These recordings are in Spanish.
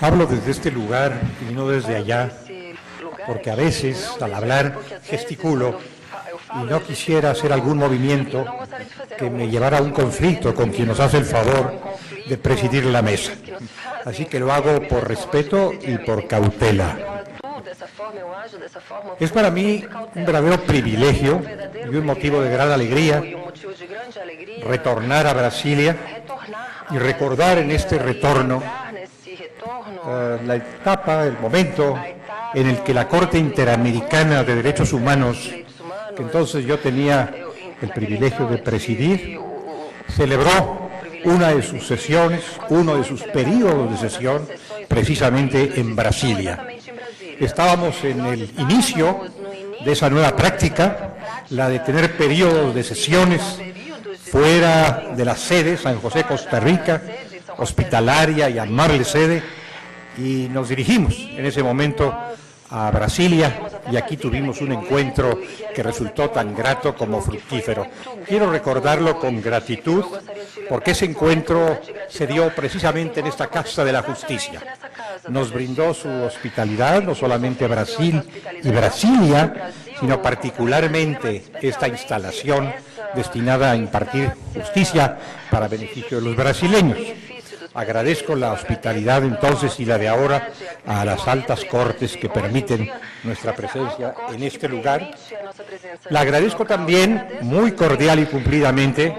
Hablo desde este lugar y no desde allá, porque a veces, al hablar, gesticulo y no quisiera hacer algún movimiento que me llevara a un conflicto con quien nos hace el favor de presidir la mesa. Así que lo hago por respeto y por cautela. Es para mí un verdadero privilegio y un motivo de gran alegría retornar a Brasilia y recordar en este retorno la etapa, el momento en el que la Corte Interamericana de Derechos Humanos, que entonces yo tenía el privilegio de presidir, celebró una de sus sesiones, uno de sus periodos de sesión, precisamente en Brasilia. Estábamos en el inicio de esa nueva práctica, la de tener periodos de sesiones fuera de la sede, San José, Costa Rica, hospitalaria y amable sede, y nos dirigimos en ese momento a Brasilia y aquí tuvimos un encuentro que resultó tan grato como fructífero. Quiero recordarlo con gratitud porque ese encuentro se dio precisamente en esta Casa de la Justicia. Nos brindó su hospitalidad no solamente Brasil y Brasilia, sino particularmente esta instalación destinada a impartir justicia para beneficio de los brasileños. Agradezco la hospitalidad entonces y la de ahora a las altas cortes que permiten nuestra presencia en este lugar. La agradezco también muy cordial y cumplidamente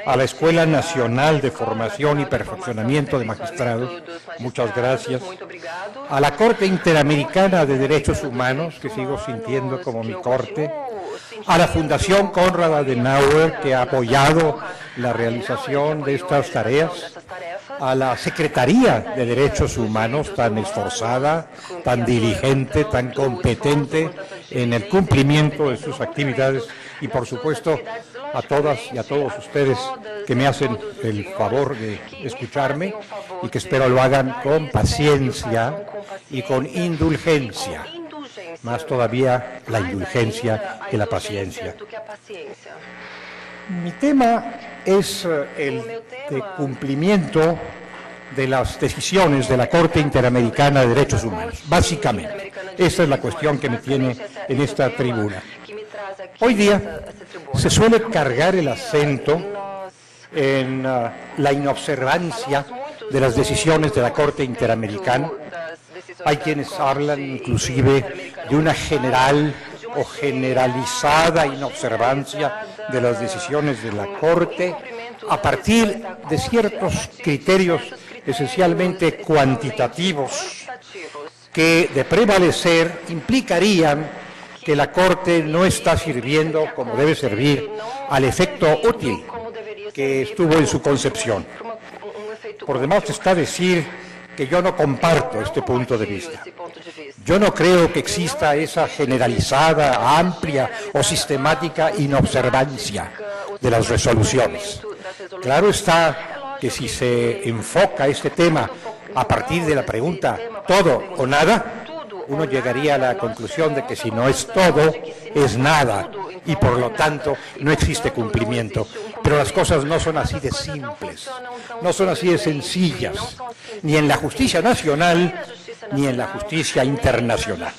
a la Escuela Nacional de Formación y Perfeccionamiento de Magistrados, muchas gracias, a la Corte Interamericana de Derechos Humanos, que sigo sintiendo como mi corte, a la Fundación Konrad Adenauer, que ha apoyado la realización de estas tareas, a la Secretaría de Derechos Humanos, tan esforzada, tan diligente, tan competente en el cumplimiento de sus actividades, y por supuesto a todas y a todos ustedes que me hacen el favor de escucharme y que espero lo hagan con paciencia y con indulgencia, más todavía la indulgencia que la paciencia. Mi tema es el de cumplimiento de las decisiones de la Corte Interamericana de Derechos Humanos, básicamente. Esa es la cuestión que me tiene en esta tribuna. Hoy día se suele cargar el acento en la inobservancia de las decisiones de la Corte Interamericana. Hay quienes hablan inclusive de una general o generalizada inobservancia de las decisiones de la Corte a partir de ciertos criterios esencialmente cuantitativos que, de prevalecer, implicarían que la Corte no está sirviendo como debe servir al efecto útil que estuvo en su concepción. Por demás está decir que yo no comparto este punto de vista. Yo no creo que exista esa generalizada, amplia o sistemática inobservancia de las resoluciones. Claro está que si se enfoca este tema a partir de la pregunta ¿todo o nada?, uno llegaría a la conclusión de que si no es todo, es nada, y por lo tanto no existe cumplimiento. Pero las cosas no son así de simples, no son así de sencillas, ni en la justicia nacional, ni en la justicia internacional.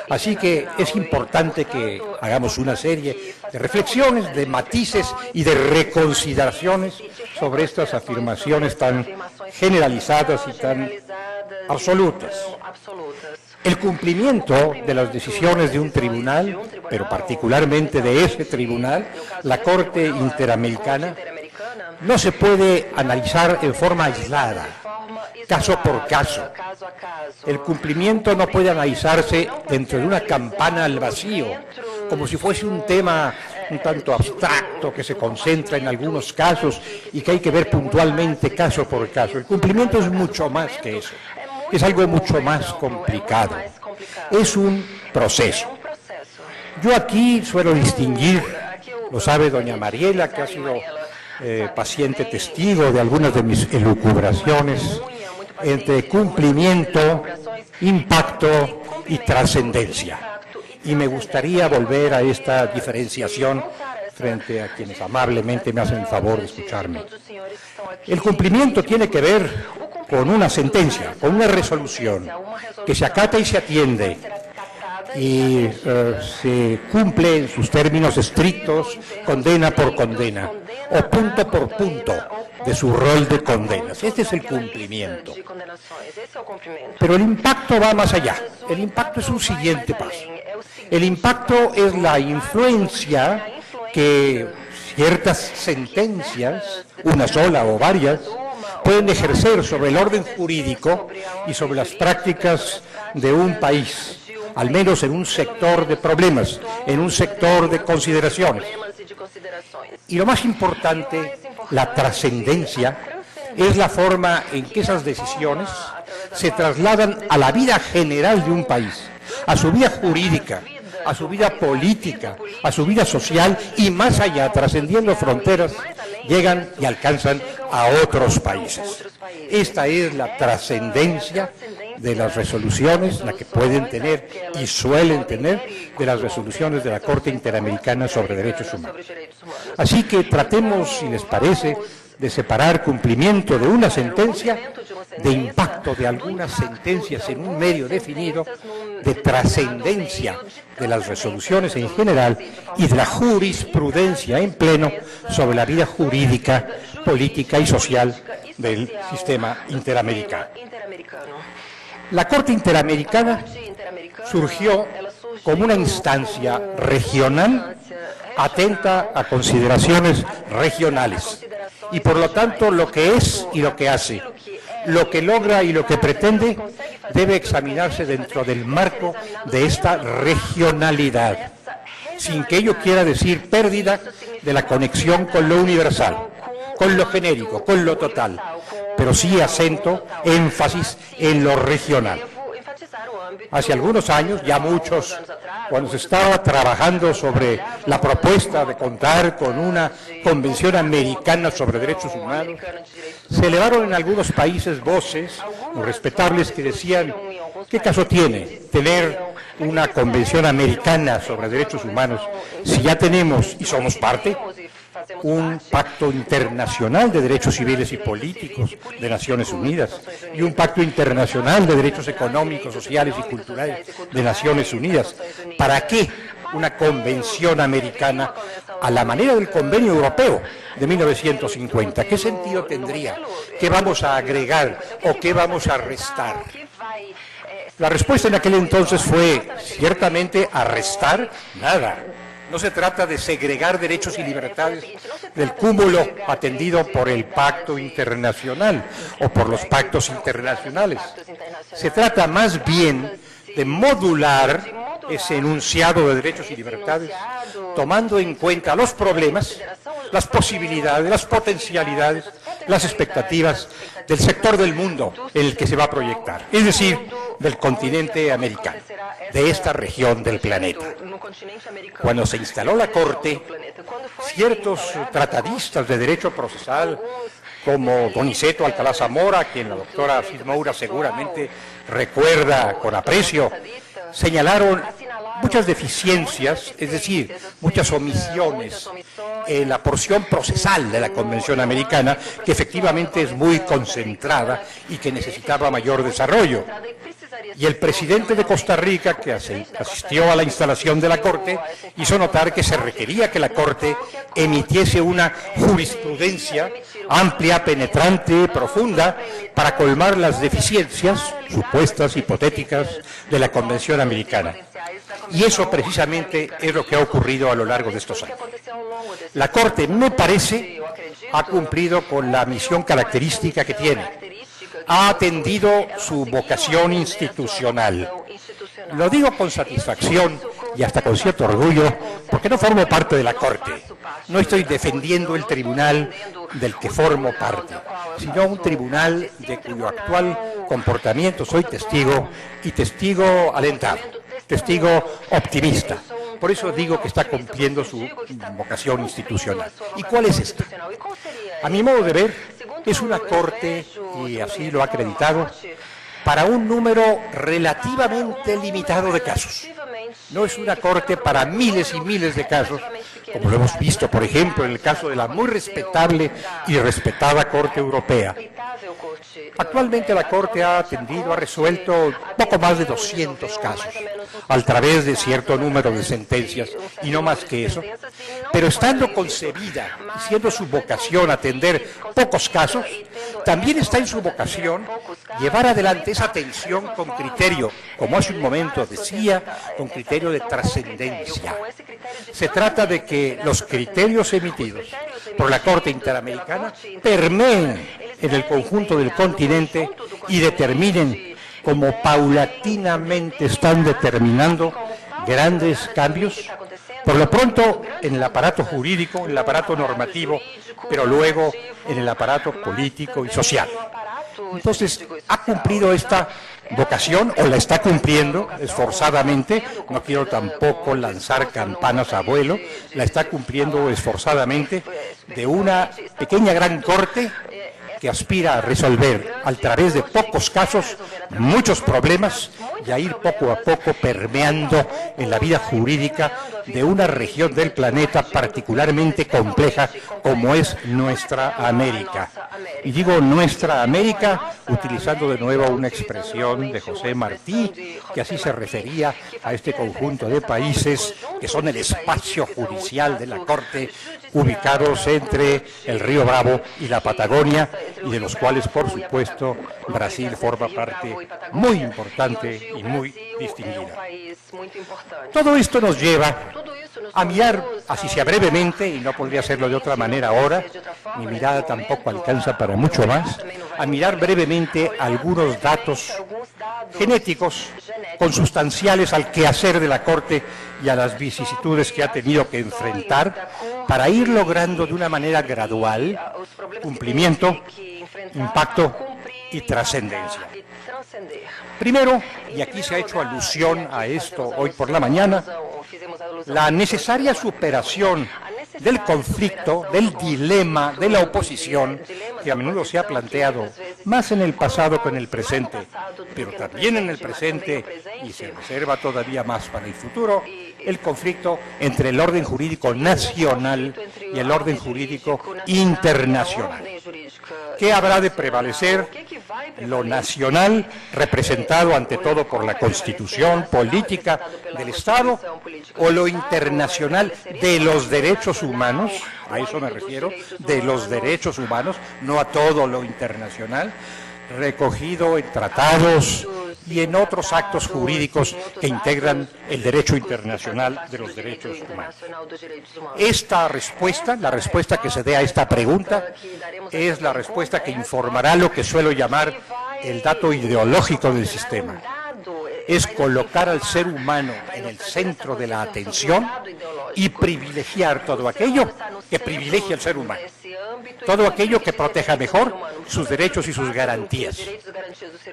Así que es importante que hagamos una serie de reflexiones, de matices y de reconsideraciones sobre estas afirmaciones tan generalizadas y tan absolutas. El cumplimiento de las decisiones de un tribunal, pero particularmente de ese tribunal, la Corte Interamericana, no se puede analizar en forma aislada, caso por caso. El cumplimiento no puede analizarse dentro de una campana al vacío, como si fuese un tema un tanto abstracto que se concentra en algunos casos y que hay que ver puntualmente caso por caso. El cumplimiento es mucho más que eso. Es algo mucho más complicado. Es un proceso. Yo aquí suelo distinguir, lo sabe doña Mariela, que ha sido paciente testigo de algunas de mis elucubraciones, entre cumplimiento, impacto y trascendencia. Y me gustaría volver a esta diferenciación frente a quienes amablemente me hacen el favor de escucharme. El cumplimiento tiene que ver con una sentencia, con una resolución que se acata y se atiende y se cumple en sus términos estrictos, condena por condena, o punto por punto de su rol de condenas. Este es el cumplimiento. Pero el impacto va más allá. El impacto es un siguiente paso. El impacto es la influencia que ciertas sentencias, una sola o varias, pueden ejercer sobre el orden jurídico y sobre las prácticas de un país, al menos en un sector de problemas, en un sector de consideraciones. Y lo más importante, la trascendencia, es la forma en que esas decisiones se trasladan a la vida general de un país, a su vida jurídica, a su vida política, a su vida social y más allá, trascendiendo fronteras, llegan y alcanzan a otros países. Esta es la trascendencia de las resoluciones, la que pueden tener y suelen tener de las resoluciones de la Corte Interamericana sobre Derechos Humanos. Así que tratemos, si les parece, de separar cumplimiento de una sentencia de impacto de algunas sentencias en un medio definido, de trascendencia de las resoluciones en general y de la jurisprudencia en pleno sobre la vida jurídica, política y social del sistema interamericano. La Corte Interamericana surgió como una instancia regional atenta a consideraciones regionales y por lo tanto lo que es y lo que hace, lo que logra y lo que pretende debe examinarse dentro del marco de esta regionalidad, sin que ello quiera decir pérdida de la conexión con lo universal, con lo genérico, con lo total, pero sí acento, énfasis en lo regional. Hace algunos años, ya muchos, cuando se estaba trabajando sobre la propuesta de contar con una Convención Americana sobre Derechos Humanos, se elevaron en algunos países voces respetables que decían, ¿qué caso tiene tener una Convención Americana sobre Derechos Humanos si ya tenemos, y somos parte, un pacto internacional de derechos civiles y políticos de Naciones Unidas y un pacto internacional de derechos económicos, sociales y culturales de Naciones Unidas? ¿Para qué una convención americana a la manera del Convenio Europeo de 1950? ¿Qué sentido tendría? ¿Qué vamos a agregar o qué vamos a restar? La respuesta en aquel entonces fue, ciertamente, a restar nada. No se trata de segregar derechos y libertades del cúmulo atendido por el pacto internacional o por los pactos internacionales. Se trata más bien de modular ese enunciado de derechos y libertades, tomando en cuenta los problemas, las posibilidades, las potencialidades, las expectativas del sector del mundo en el que se va a proyectar, es decir, del continente americano, de esta región del planeta. Cuando se instaló la Corte, ciertos tratadistas de derecho procesal, como Donizeto Alcalá Zamora, a quien la doctora Asís Moura seguramente recuerda con aprecio, señalaron muchas deficiencias, es decir, muchas omisiones en la porción procesal de la Convención Americana, que efectivamente es muy concentrada y que necesitaba mayor desarrollo. Y el presidente de Costa Rica, que asistió a la instalación de la Corte, hizo notar que se requería que la Corte emitiese una jurisprudencia amplia, penetrante, profunda, para colmar las deficiencias, supuestas, hipotéticas, de la Convención Americana. Y eso precisamente es lo que ha ocurrido a lo largo de estos años. La Corte, me parece, ha cumplido con la misión característica que tiene. Ha atendido su vocación institucional. Lo digo con satisfacción y hasta con cierto orgullo, porque no formo parte de la Corte. No estoy defendiendo el tribunal del que formo parte, sino un tribunal de cuyo actual comportamiento soy testigo, y testigo alentado, testigo optimista. Por eso digo que está cumpliendo su vocación institucional. ¿Y cuál es esta? A mi modo de ver, es una Corte, y así lo ha acreditado, para un número relativamente limitado de casos. No es una Corte para miles y miles de casos, como lo hemos visto, por ejemplo, en el caso de la muy respetable y respetada Corte Europea, Actualmente la Corte ha atendido, ha resuelto poco más de 200 casos, a través de cierto número de sentencias, y no más que eso. Pero estando concebida y siendo su vocación atender pocos casos, también está en su vocación llevar adelante esa atención con criterio, como hace un momento decía, con criterio de trascendencia. Se trata de que los criterios emitidos por la Corte Interamericana permeen en el conjunto del continente y determinen, como paulatinamente están determinando, grandes cambios, por lo pronto en el aparato jurídico, en el aparato normativo, pero luego en el aparato político y social. Entonces, ha cumplido esta vocación, o la está cumpliendo esforzadamente, no quiero tampoco lanzar campanas a vuelo, la está cumpliendo esforzadamente, de una pequeña gran corte que aspira a resolver a través de pocos casos muchos problemas y a ir poco a poco permeando en la vida jurídica de una región del planeta particularmente compleja como es nuestra América. Y digo nuestra América utilizando de nuevo una expresión de José Martí, que así se refería a este conjunto de países que son el espacio judicial de la Corte, ubicados entre el Río Bravo y la Patagonia, y de los cuales, por supuesto, Brasil forma parte muy importante y muy distinguida. Todo esto nos lleva a mirar, así sea brevemente, y no podría hacerlo de otra manera ahora, mi mirada tampoco alcanza para mucho más, a mirar brevemente algunos datos genéticos consustanciales al quehacer de la Corte y a las vicisitudes que ha tenido que enfrentar para ir logrando de una manera gradual cumplimiento, impacto y trascendencia. Primero, y aquí se ha hecho alusión a esto hoy por la mañana, la necesaria superación del conflicto, del dilema, de la oposición, que a menudo se ha planteado más en el pasado que en el presente, pero también en el presente, y se reserva todavía más para el futuro, el conflicto entre el orden jurídico nacional y el orden jurídico internacional. ¿Qué habrá de prevalecer? Lo nacional, representado ante todo por la Constitución política del Estado, o lo internacional de los derechos humanos, a eso me refiero, de los derechos humanos, no a todo lo internacional, recogido en tratados y en otros actos jurídicos que integran el derecho internacional de los derechos humanos. Esta respuesta, la respuesta que se dé a esta pregunta, es la respuesta que informará lo que suelo llamar el dato ideológico del sistema. Es colocar al ser humano en el centro de la atención y privilegiar todo aquello que privilegia al ser humano. Todo aquello que proteja mejor sus derechos y sus garantías.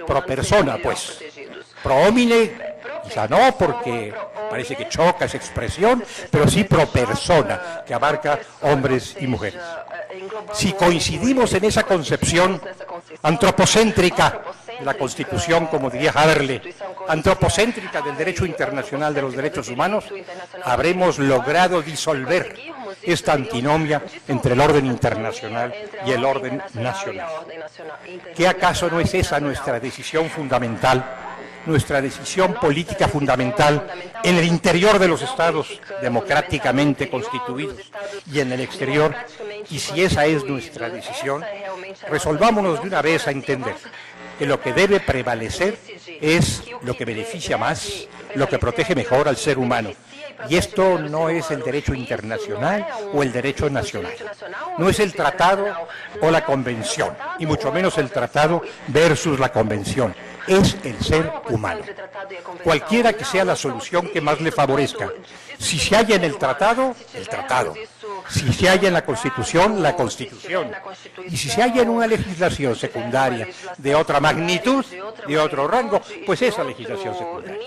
Pro persona, pues. Pro homine, quizá no, porque parece que choca esa expresión, pero sí pro persona, que abarca hombres y mujeres. Si coincidimos en esa concepción antropocéntrica de la Constitución, como diría Haberle, antropocéntrica del derecho internacional de los derechos humanos, habremos logrado disolver esta antinomia entre el orden internacional y el orden nacional. ¿Qué acaso no es esa nuestra decisión fundamental, nuestra decisión política fundamental en el interior de los estados democráticamente constituidos y en el exterior? Y si esa es nuestra decisión, resolvámonos de una vez a entender que lo que debe prevalecer es lo que beneficia más, lo que protege mejor al ser humano. Y esto no es el derecho internacional o el derecho nacional. No es el tratado o la convención, y mucho menos el tratado versus la convención. Es el ser humano. Cualquiera que sea la solución que más le favorezca. Si se halla en el tratado, el tratado. Si se halla en la Constitución, la Constitución. Y si se halla en una legislación secundaria de otra magnitud, de otro rango, pues esa legislación secundaria.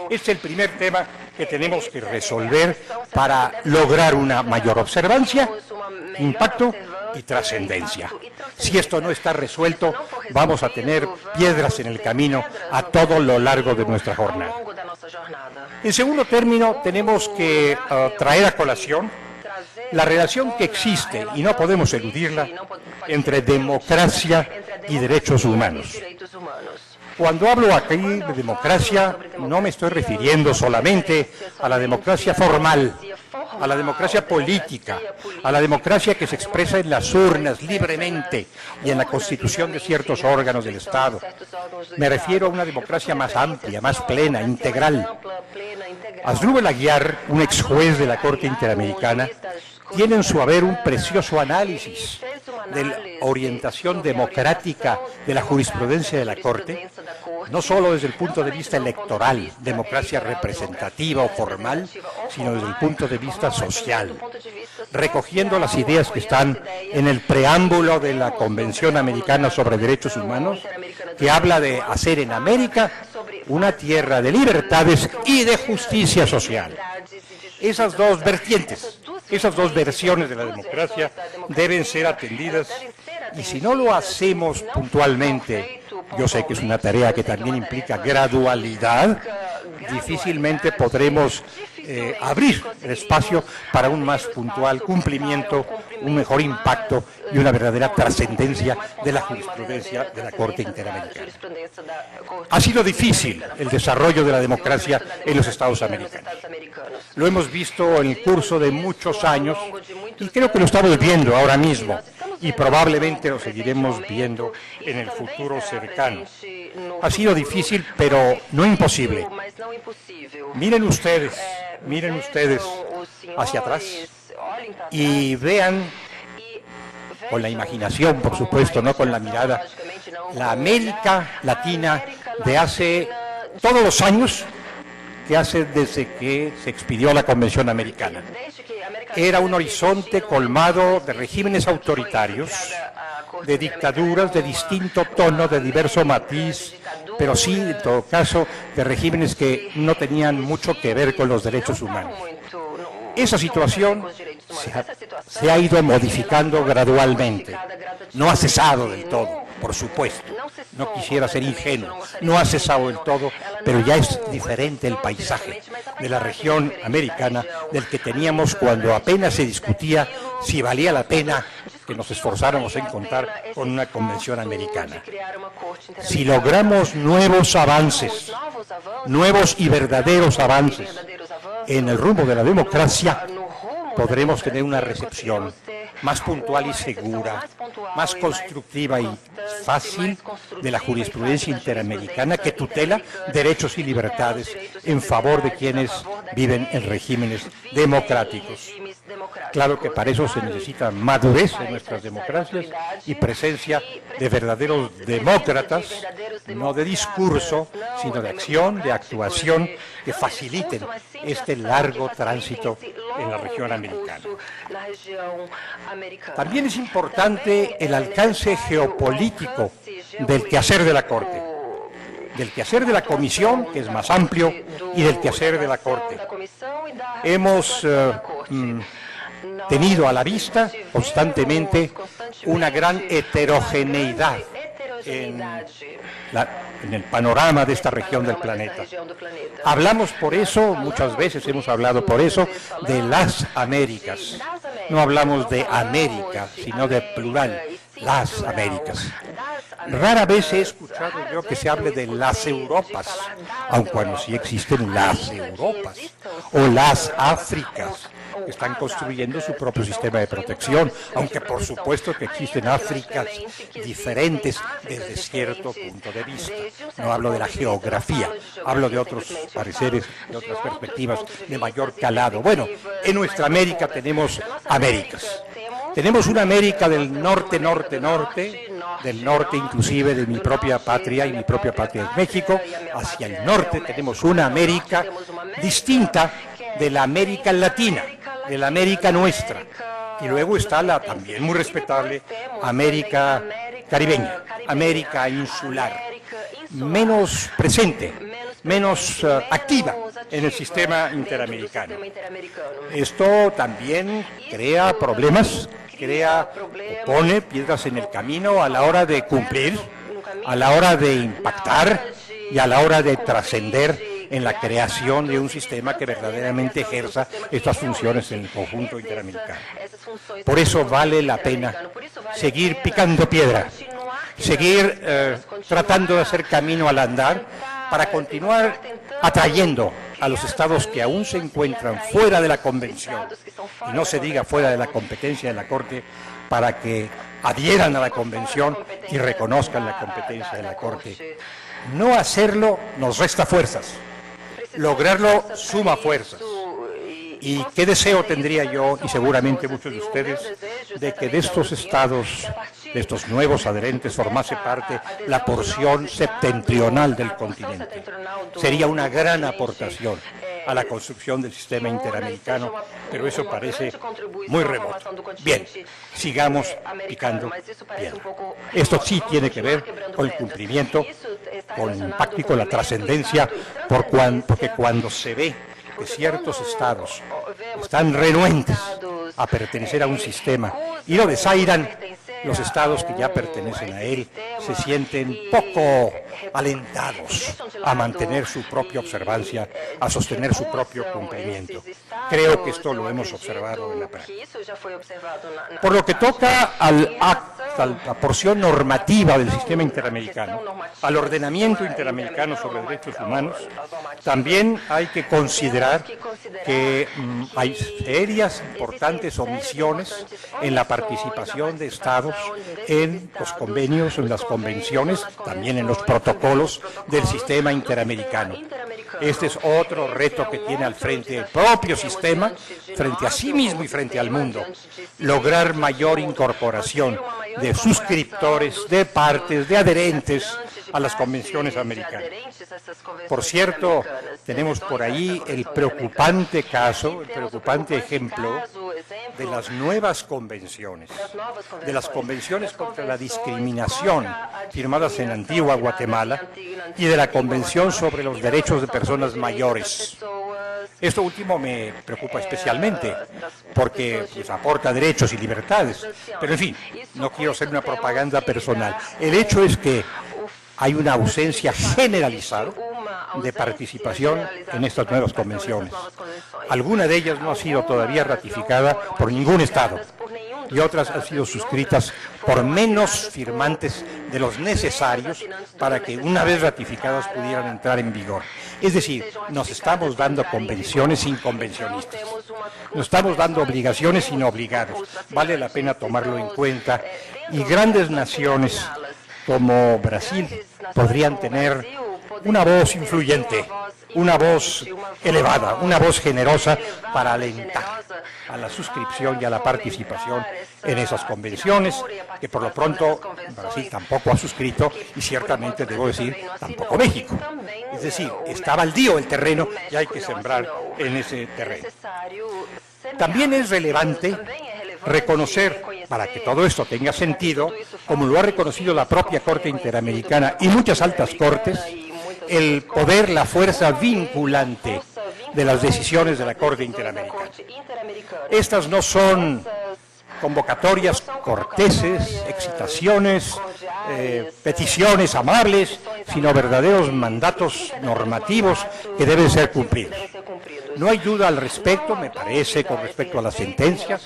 Este es el primer tema que tenemos que resolver para lograr una mayor observancia, impacto y trascendencia. Si esto no está resuelto, vamos a tener piedras en el camino a todo lo largo de nuestra jornada. En segundo término, tenemos que traer a colación la relación que existe, y no podemos eludirla, entre democracia y derechos humanos. Cuando hablo aquí de democracia, no me estoy refiriendo solamente a la democracia formal, a la democracia política, a la democracia que se expresa en las urnas libremente y en la constitución de ciertos órganos del Estado. Me refiero a una democracia más amplia, más plena, integral. Asdrúbal Aguiar, un ex juez de la Corte Interamericana, tiene en su haber un precioso análisis de la orientación democrática de la jurisprudencia de la Corte, no solo desde el punto de vista electoral, democracia representativa o formal, sino desde el punto de vista social, recogiendo las ideas que están en el preámbulo de la Convención Americana sobre Derechos Humanos, que habla de hacer en América una tierra de libertades y de justicia social. Esas dos vertientes, esas dos versiones de la democracia deben ser atendidas, y si no lo hacemos puntualmente, yo sé que es una tarea que también implica gradualidad, difícilmente podremos abrir el espacio para un más puntual cumplimiento, un mejor impacto y una verdadera trascendencia de la jurisprudencia de la Corte Interamericana. Ha sido difícil el desarrollo de la democracia en los Estados americanos. Lo hemos visto en el curso de muchos años y creo que lo estamos viendo ahora mismo y probablemente lo seguiremos viendo en el futuro cercano. Ha sido difícil, pero no imposible. Miren ustedes hacia atrás y vean con la imaginación, por supuesto, no con la mirada, la América Latina de hace todos los años que hace desde que se expidió la Convención Americana. Era un horizonte colmado de regímenes autoritarios, de dictaduras de distinto tono, de diverso matiz, pero sí, en todo caso, de regímenes que no tenían mucho que ver con los derechos humanos. Esa situación se ha ido modificando gradualmente. No ha cesado del todo, por supuesto. No quisiera ser ingenuo. No ha cesado del todo, pero ya es diferente el paisaje de la región americana del que teníamos cuando apenas se discutía si valía la pena que nos esforzáramos en contar con una convención americana. Si logramos nuevos avances, nuevos y verdaderos avances en el rumbo de la democracia, podremos tener una recepción más puntual y segura, más constructiva y fácil de la jurisprudencia interamericana que tutela derechos y libertades en favor de quienes viven en regímenes democráticos. Claro que para eso se necesita madurez en nuestras democracias y presencia de verdaderos demócratas, no de discurso, sino de acción, de actuación, que faciliten este largo tránsito en la región americana. También es importante el alcance geopolítico del quehacer de la Corte, del quehacer de la Comisión, que es más amplio, y del quehacer de la Corte. Hemos tenido a la vista constantemente una gran heterogeneidad en el panorama de esta región del planeta. Hablamos por eso, muchas veces hemos hablado por eso, de las Américas. No hablamos de América, sino de plural, las Américas. Rara vez he escuchado yo que se hable de las Europas, aun cuando sí existen las Europas, o las Áfricas, que están construyendo su propio sistema de protección, aunque por supuesto que existen Áfricas diferentes desde cierto punto de vista. No hablo de la geografía, hablo de otros pareceres, de otras perspectivas de mayor calado. Bueno, en nuestra América tenemos Américas. Tenemos una América del norte, del norte inclusive de mi propia patria, y mi propia patria es México. Hacia el norte tenemos una América distinta de la América Latina, de la América nuestra. Y luego está la también muy respetable América caribeña, América insular, menos presente, menos activa en el sistema interamericano. Esto también crea problemas, pone piedras en el camino a la hora de cumplir, a la hora de impactar y a la hora de trascender en la creación de un sistema que verdaderamente ejerza estas funciones en el conjunto interamericano. Por eso vale la pena seguir picando piedra, seguir tratando de hacer camino al andar para continuar atrayendo a los estados que aún se encuentran fuera de la Convención, y no se diga fuera de la competencia de la Corte, para que adhieran a la Convención y reconozcan la competencia de la Corte. No hacerlo nos resta fuerzas, lograrlo suma fuerzas. Y qué deseo tendría yo, y seguramente muchos de ustedes, de que de estos estados, de estos nuevos adherentes, formase parte la porción septentrional del continente. Sería una gran aportación a la construcción del sistema interamericano, pero eso parece muy remoto. Bien, sigamos picando piedra. Esto sí tiene que ver con el cumplimiento, con el impacto y con la trascendencia, porque cuando se ve que ciertos estados están renuentes a pertenecer a un sistema y lo desairan, los estados que ya pertenecen a él se sienten poco alentados a mantener su propia observancia, a sostener su propio cumplimiento. Creo que esto lo hemos observado en la práctica. Por lo que toca a la porción normativa del sistema interamericano, al ordenamiento interamericano sobre derechos humanos, también hay que considerar que hay serias, importantes omisiones en la participación de estados en los convenios, en las convenciones, también en los protocolos del sistema interamericano. Este es otro reto que tiene al frente el propio sistema, frente a sí mismo y frente al mundo, lograr mayor incorporación de suscriptores, de partes, de adherentes a las convenciones americanas. Por cierto, tenemos por ahí el preocupante caso, el preocupante ejemplo de las nuevas convenciones, de las convenciones contra la discriminación firmadas en Antigua Guatemala y de la Convención sobre los Derechos de Personas Mayores. Esto último me preocupa especialmente porque pues, aporta derechos y libertades, pero en fin, no quiero hacer una propaganda personal. El hecho es que hay una ausencia generalizada de participación en estas nuevas convenciones. Alguna de ellas no ha sido todavía ratificada por ningún Estado y otras han sido suscritas por menos firmantes de los necesarios para que una vez ratificadas pudieran entrar en vigor. Es decir, nos estamos dando convenciones sin convencionistas. Nos estamos dando obligaciones sin obligados. Vale la pena tomarlo en cuenta y grandes naciones como Brasil podrían tener una voz influyente, una voz elevada, una voz generosa para alentar a la suscripción y a la participación en esas convenciones, que por lo pronto Brasil tampoco ha suscrito y ciertamente, debo decir, tampoco México. Es decir, está baldío el terreno y hay que sembrar en ese terreno. También es relevante reconocer, para que todo esto tenga sentido, como lo ha reconocido la propia Corte Interamericana y muchas altas cortes, el poder, la fuerza vinculante de las decisiones de la Corte Interamericana. Estas no son convocatorias corteses, excitaciones, peticiones amables, sino verdaderos mandatos normativos que deben ser cumplidos. No hay duda al respecto, me parece, con respecto a las sentencias.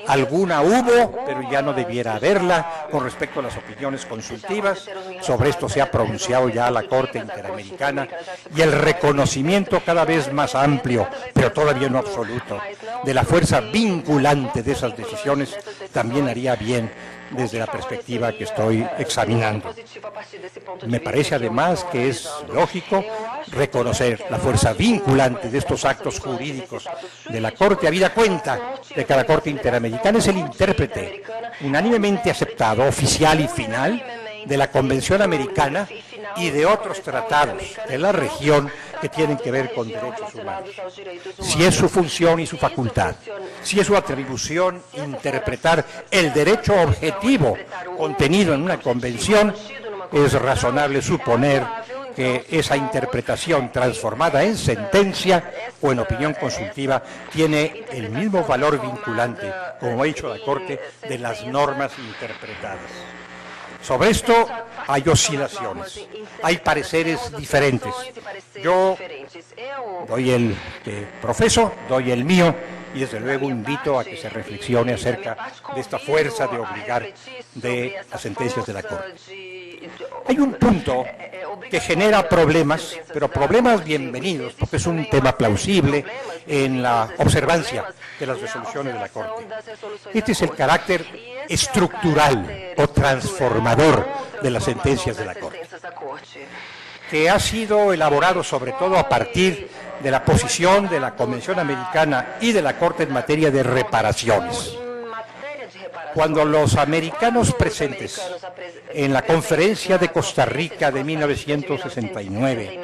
Alguna hubo, pero ya no debiera haberla, con respecto a las opiniones consultivas. Sobre esto se ha pronunciado ya la Corte Interamericana y el reconocimiento cada vez más amplio, pero todavía no absoluto, de la fuerza vinculante de esas decisiones también haría bien desde la perspectiva que estoy examinando. Me parece además que es lógico reconocer la fuerza vinculante de estos actos jurídicos de la Corte, habida cuenta de que la Corte Interamericana es el intérprete unánimemente aceptado, oficial y final, de la Convención Americana y de otros tratados de la región que tienen que ver con derechos humanos. Si es su función y su facultad, si es su atribución interpretar el derecho objetivo contenido en una convención, es razonable suponer que esa interpretación transformada en sentencia o en opinión consultiva tiene el mismo valor vinculante, como ha dicho la Corte, de las normas interpretadas. Sobre esto hay oscilaciones, hay pareceres diferentes. Yo doy el que profeso, doy el mío, y desde luego invito a que se reflexione acerca de esta fuerza de obligar de las sentencias de la Corte. Hay un punto que genera problemas, pero problemas bienvenidos, porque es un tema plausible en la observancia de las resoluciones de la Corte. Este es el carácter estructural o transformador de las sentencias de la Corte, que ha sido elaborado sobre todo a partir de la posición de la Convención Americana y de la Corte en materia de reparaciones. Cuando los americanos presentes en la Conferencia de Costa Rica de 1969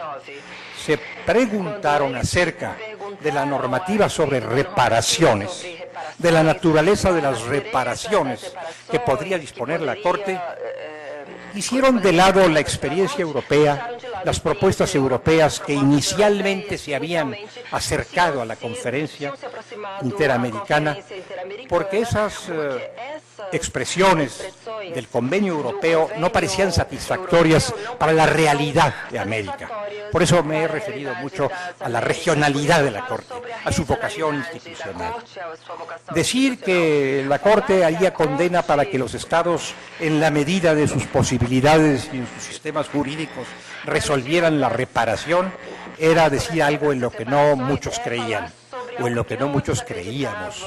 se preguntaron acerca de la normativa sobre reparaciones, de la naturaleza de las reparaciones que podría disponer la Corte, hicieron de lado la experiencia europea, las propuestas europeas que inicialmente se habían acercado a la Conferencia Interamericana, porque esas expresiones del Convenio Europeo no parecían satisfactorias para la realidad de América. Por eso me he referido mucho a la regionalidad de la Corte, a su vocación institucional. Decir que la Corte haría condena para que los Estados, en la medida de sus posibilidades y en sus sistemas jurídicos, resolvieran la reparación, era decir algo en lo que no muchos creían, o en lo que no muchos creíamos.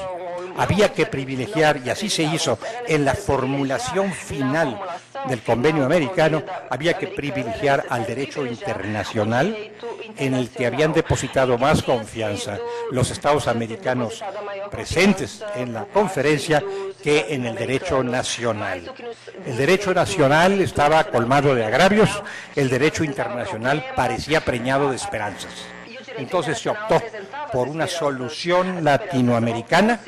Había que privilegiar, y así se hizo en la formulación final del Convenio Americano, había que privilegiar al derecho internacional, en el que habían depositado más confianza los Estados americanos presentes en la conferencia que en el derecho nacional. El derecho nacional estaba colmado de agravios, el derecho internacional parecía preñado de esperanzas. Entonces se optó por una solución latinoamericana,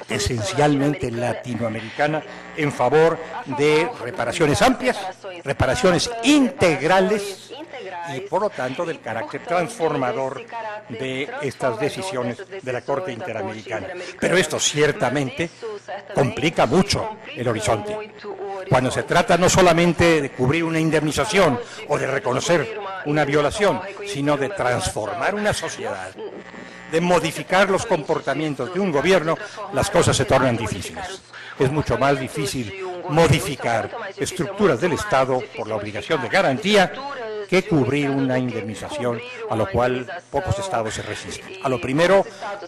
esencialmente latinoamericana, en favor de reparaciones amplias, reparaciones integrales y, por lo tanto, del carácter transformador de estas decisiones de la Corte Interamericana. Pero esto ciertamente complica mucho el horizonte. Cuando se trata no solamente de cubrir una indemnización o de reconocer una violación, sino de transformar una sociedad, de modificar los comportamientos de un gobierno, las cosas se tornan difíciles. Es mucho más difícil modificar estructuras del Estado por la obligación de garantía que cubrir una indemnización, a lo cual pocos estados se resisten. A lo primero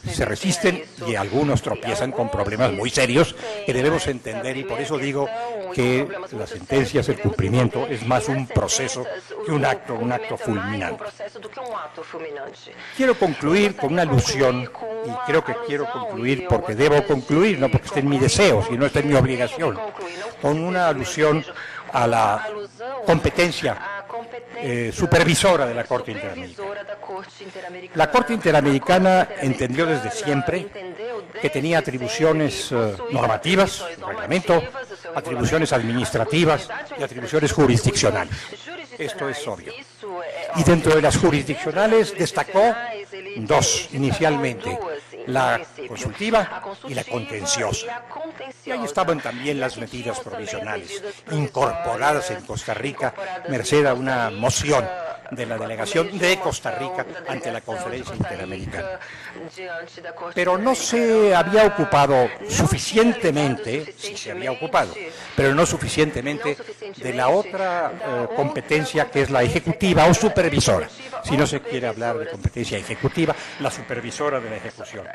se resisten y algunos tropiezan con problemas muy serios que debemos entender, y por eso digo que las sentencias, el cumplimiento, es más un proceso que un acto fulminante. Quiero concluir con una alusión, y creo que quiero concluir porque debo concluir, no porque esté en mi deseo, sino esté en mi obligación, con una alusión a la competencia supervisora de la Corte Interamericana. La Corte Interamericana entendió desde siempre que tenía atribuciones normativas, reglamento, atribuciones administrativas y atribuciones jurisdiccionales. Esto es obvio. Y dentro de las jurisdiccionales destacó dos inicialmente, la consultiva y la contenciosa. Y ahí estaban también las medidas provisionales, incorporadas en Costa Rica, merced a una moción de la delegación de Costa Rica ante la Conferencia Interamericana. Pero no se había ocupado suficientemente, sí se había ocupado, pero no suficientemente de la otra competencia, que es la ejecutiva o supervisora. Si no se quiere hablar de competencia ejecutiva, la supervisora de la ejecución.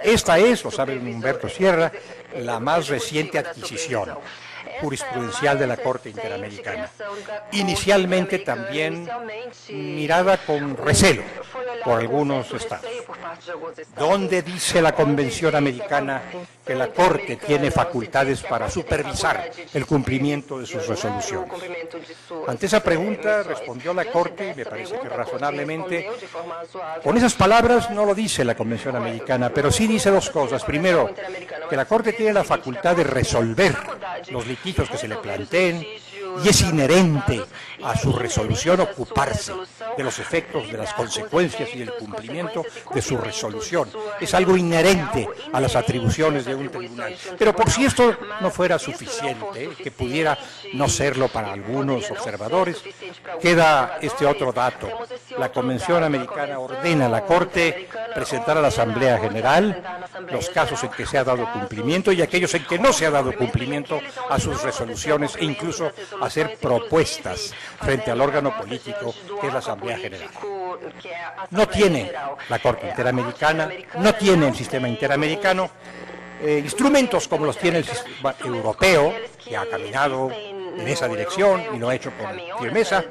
Esta es, lo sabe Humberto Sierra, la más reciente adquisición jurisprudencial de la Corte Interamericana. Inicialmente también mirada con recelo por algunos estados. ¿Dónde dice la Convención Americana que la Corte tiene facultades para supervisar el cumplimiento de sus resoluciones? Ante esa pregunta respondió la Corte, y me parece que razonablemente, con esas palabras no lo dice la Convención Americana, pero sí dice dos cosas. Primero, que la Corte tiene la facultad de resolver los litigios que se le planteen, y es inherente a su resolución ocuparse de los efectos, de las consecuencias y del cumplimiento de su resolución. Es algo inherente a las atribuciones de un tribunal. Pero por si esto no fuera suficiente, que pudiera no serlo para algunos observadores, queda este otro dato. La Convención Americana ordena a la Corte presentar a la Asamblea General los casos en que se ha dado cumplimiento y aquellos en que no se ha dado cumplimiento a sus resoluciones e incluso hacer propuestas frente al órgano político que es la Asamblea General. No tiene la Corte Interamericana, no tiene el sistema interamericano instrumentos como los tiene el sistema europeo, que ha caminado en esa dirección y lo ha hecho con firmeza.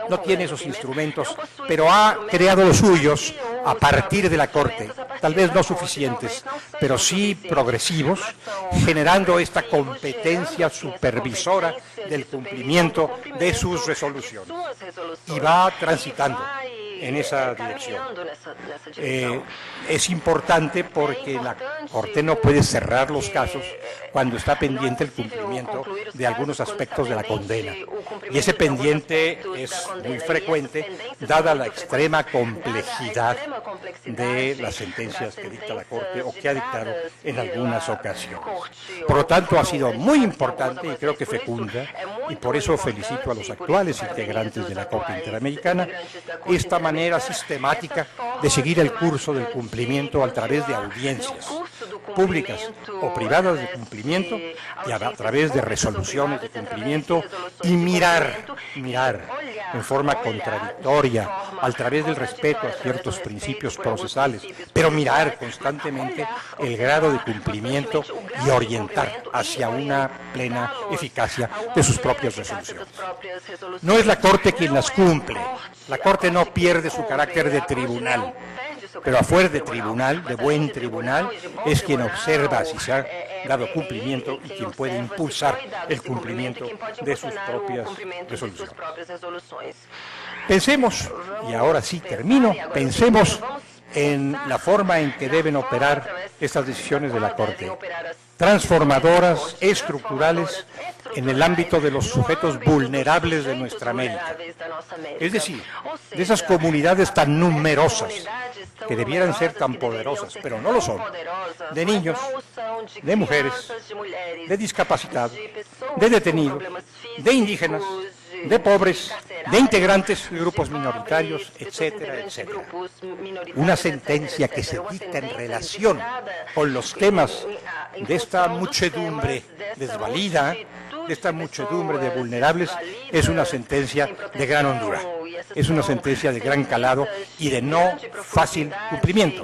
No tiene esos instrumentos, pero ha creado los suyos a partir de la Corte, tal vez no suficientes, pero sí progresivos, generando esta competencia supervisora del cumplimiento de sus resoluciones. Y va transitando en esa dirección. Es importante porque la Corte no puede cerrar los casos cuando está pendiente el cumplimiento de algunos aspectos de la condena. Y ese pendiente es muy frecuente, dada la extrema complejidad de las sentencias que dicta la Corte o que ha dictado en algunas ocasiones. Por lo tanto, ha sido muy importante y creo que fecunda, y por eso felicito a los actuales integrantes de la Corte Interamericana, esta manera sistemática de seguir el curso del cumplimiento a través de audiencias públicas o privadas de cumplimiento y a través de resoluciones de cumplimiento y mirar en forma contradictoria a través del respeto a ciertos principios procesales, pero mirar constantemente el grado de cumplimiento y orientar hacia una plena eficacia de sus propias resoluciones. No es la Corte quien las cumple, la Corte no pierde su carácter de tribunal, pero afuera de tribunal, de buen tribunal, es quien observa si se ha dado cumplimiento y quien puede impulsar el cumplimiento de sus propias resoluciones. Pensemos, y ahora sí termino, pensemos en la forma en que deben operar estas decisiones de la Corte, transformadoras, estructurales, en el ámbito de los sujetos vulnerables de nuestra América. Es decir, de esas comunidades tan numerosas, que debieran ser tan poderosas, pero no lo son, de niños, de mujeres, de discapacitados, de detenidos, de indígenas, de pobres, de integrantes de grupos minoritarios, etcétera, etcétera. Una sentencia que se dicta en relación con los temas de esta muchedumbre desvalida, de esta muchedumbre de vulnerables, es una sentencia de gran hondura, es una sentencia de gran calado y de no fácil cumplimiento.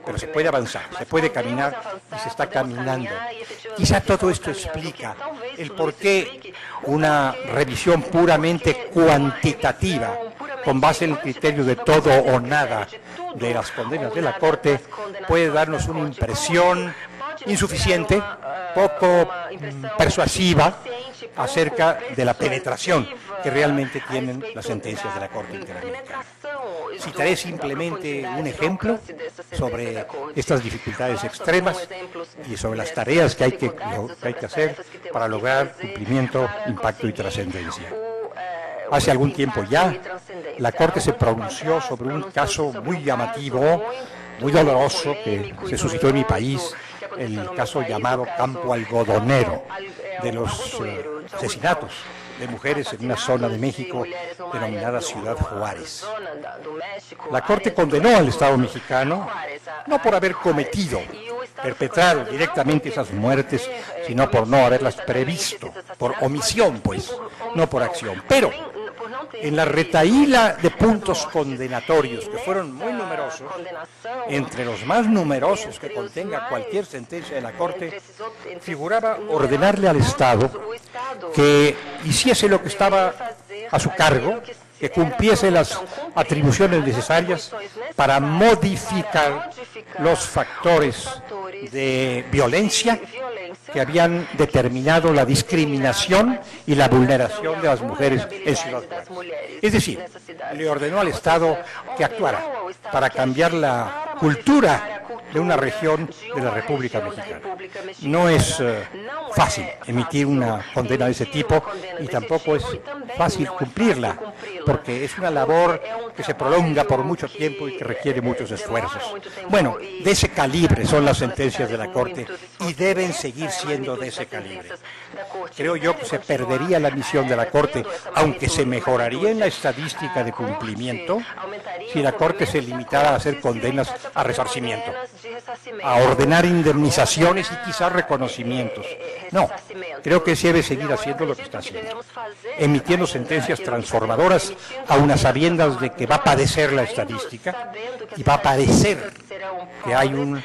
Pero se puede avanzar, se puede caminar y se está caminando. Quizá todo esto explica el por qué una revisión puramente cuantitativa, con base en el criterio de todo o nada de las condenas de la Corte, puede darnos una impresión insuficiente, poco persuasiva acerca de la penetración que realmente tienen las sentencias de la Corte Interamericana. Citaré simplemente un ejemplo sobre estas dificultades extremas y sobre las tareas que hay que hacer para lograr cumplimiento, impacto y trascendencia. Hace algún tiempo ya, la Corte se pronunció sobre un caso muy llamativo, muy doloroso que se suscitó en mi país, el caso llamado Campo Algodonero, de los asesinatos de mujeres en una zona de México denominada Ciudad Juárez. La Corte condenó al Estado mexicano no por haber perpetrado directamente esas muertes, sino por no haberlas previsto, por omisión, pues, no por acción. Pero en la retahíla de puntos condenatorios, que fueron muy numerosos, entre los más numerosos que contenga cualquier sentencia de la Corte, figuraba ordenarle al Estado que hiciese lo que estaba a su cargo, que cumpliese las atribuciones necesarias para modificar los factores de violencia que habían determinado la discriminación y la vulneración de las mujeres en Ciudad Juárez. Es decir, le ordenó al Estado que actuara para cambiar la cultura de una región de la República Mexicana. No es fácil emitir una condena de ese tipo y tampoco es fácil cumplirla, porque es una labor que se prolonga por mucho tiempo y que requiere muchos esfuerzos. Bueno, de ese calibre son las sentencias de la Corte y deben seguir siendo de ese calibre. Creo yo que se perdería la misión de la Corte, aunque se mejoraría en la estadística de cumplimiento, si la Corte se limitara a hacer condenas a resarcimiento, a ordenar indemnizaciones y quizás reconocimientos. No, creo que se debe seguir haciendo lo que está haciendo, emitiendo sentencias transformadoras a unas sabiendas de que va a padecer la estadística y va a parecer que hay un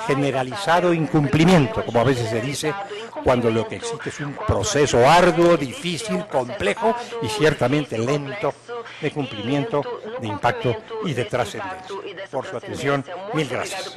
generalizado incumplimiento, como a veces se dice, cuando lo que existe es un proceso arduo, difícil, complejo y ciertamente lento de cumplimiento, de impacto y de trascendencia. Por su atención, mil gracias.